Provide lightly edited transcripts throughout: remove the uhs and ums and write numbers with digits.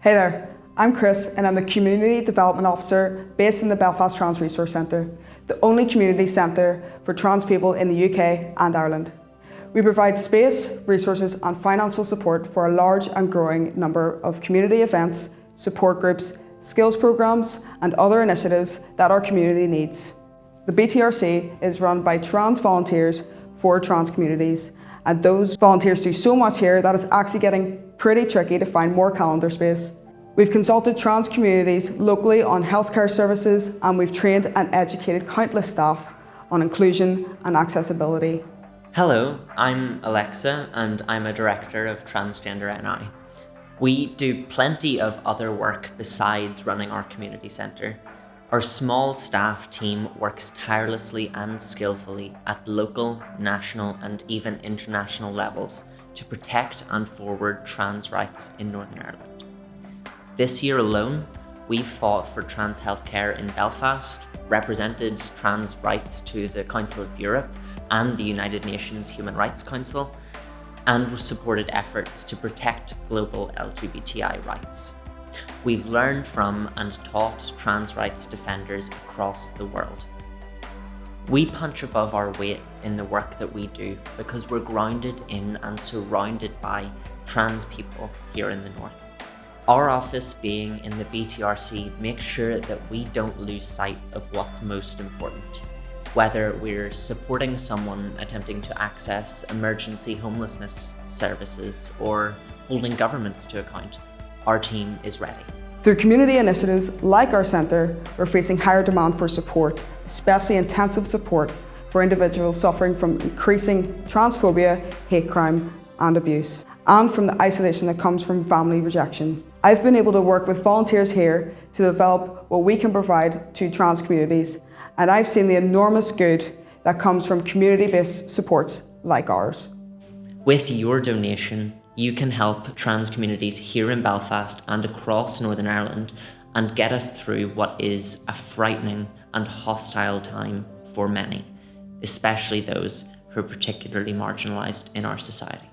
Hey there, I'm Chris and I'm the Community Development Officer based in the Belfast Trans Resource Centre, the only community centre for trans people in the UK and Ireland. We provide space, resources and financial support for a large and growing number of community events, support groups, skills programmes and other initiatives that our community needs. The BTRC is run by trans volunteers for trans communities, and those volunteers do so much here that it's actually getting pretty tricky to find more calendar space. We've consulted trans communities locally on healthcare services, and we've trained and educated countless staff on inclusion and accessibility. Hello, I'm Alexa and I'm a director of TransgenderNI. We do plenty of other work besides running our community centre. Our small staff team works tirelessly and skillfully at local, national and even international levels to protect and forward trans rights in Northern Ireland. This year alone, we've fought for trans healthcare in Belfast, represented trans rights to the Council of Europe and the United Nations Human Rights Council, and supported efforts to protect global LGBTI rights. We've learned from and taught trans rights defenders across the world. We punch above our weight in the work that we do because we're grounded in and surrounded by trans people here in the North. Our office being in the BTRC makes sure that we don't lose sight of what's most important. Whether we're supporting someone attempting to access emergency homelessness services or holding governments to account, our team is ready. Through community initiatives like our centre, we're facing higher demand for support, especially intensive support for individuals suffering from increasing transphobia, hate crime and abuse, and from the isolation that comes from family rejection. I've been able to work with volunteers here to develop what we can provide to trans communities, and I've seen the enormous good that comes from community-based supports like ours. With your donation, you can help trans communities here in Belfast and across Northern Ireland and get us through what is a frightening and hostile time for many, especially those who are particularly marginalised in our society.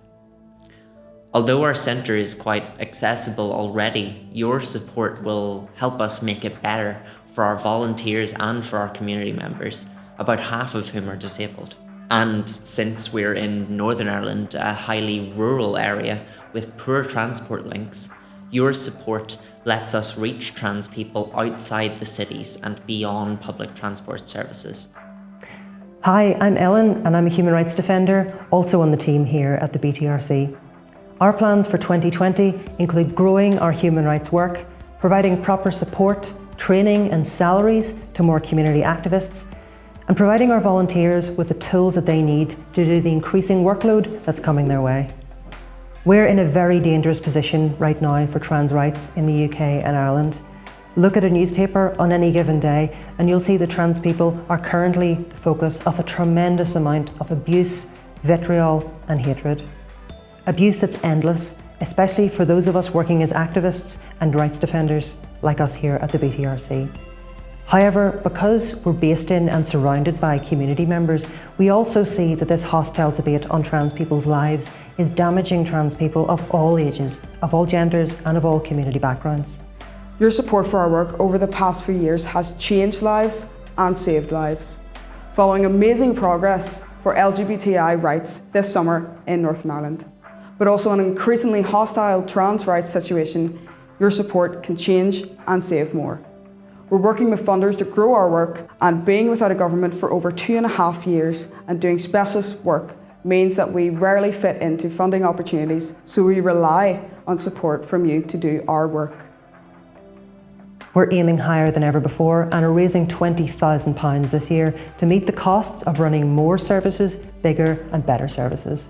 Although our centre is quite accessible already, your support will help us make it better for our volunteers and for our community members, about half of whom are disabled. And since we're in Northern Ireland, a highly rural area with poor transport links, your support lets us reach trans people outside the cities and beyond public transport services. Hi, I'm Ellen and I'm a human rights defender, also on the team here at the BTRC. Our plans for 2020 include growing our human rights work, providing proper support, training and salaries to more community activists, and providing our volunteers with the tools that they need to do the increasing workload that's coming their way. We're in a very dangerous position right now for trans rights in the UK and Ireland. Look at a newspaper on any given day and you'll see that trans people are currently the focus of a tremendous amount of abuse, vitriol and hatred. Abuse that's endless, especially for those of us working as activists and rights defenders like us here at the BTRC. However, because we're based in and surrounded by community members, we also see that this hostile debate on trans people's lives is damaging trans people of all ages, of all genders and of all community backgrounds. Your support for our work over the past few years has changed lives and saved lives. Following amazing progress for LGBTI rights this summer in Northern Ireland, but also an increasingly hostile trans rights situation, your support can change and save more. We're working with funders to grow our work, and being without a government for over 2.5 years and doing specialist work means that we rarely fit into funding opportunities, so we rely on support from you to do our work. We're aiming higher than ever before and are raising £20,000 this year to meet the costs of running more services, bigger and better services,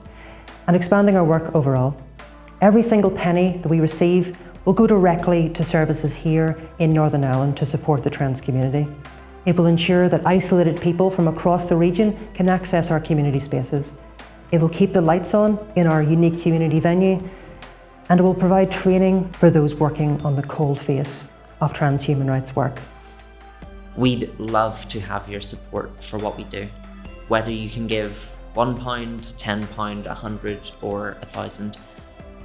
and expanding our work overall. Every single penny that we receive will go directly to services here in Northern Ireland to support the trans community. It will ensure that isolated people from across the region can access our community spaces. It will keep the lights on in our unique community venue, and it will provide training for those working on the cold face of trans human rights work. We'd love to have your support for what we do. Whether you can give £1, £10, £100 or £1,000,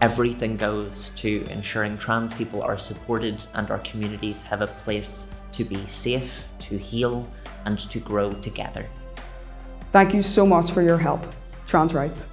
Everything goes to ensuring trans people are supported and our communities have a place to be safe, to heal, and to grow together. Thank you so much for your help. Trans rights.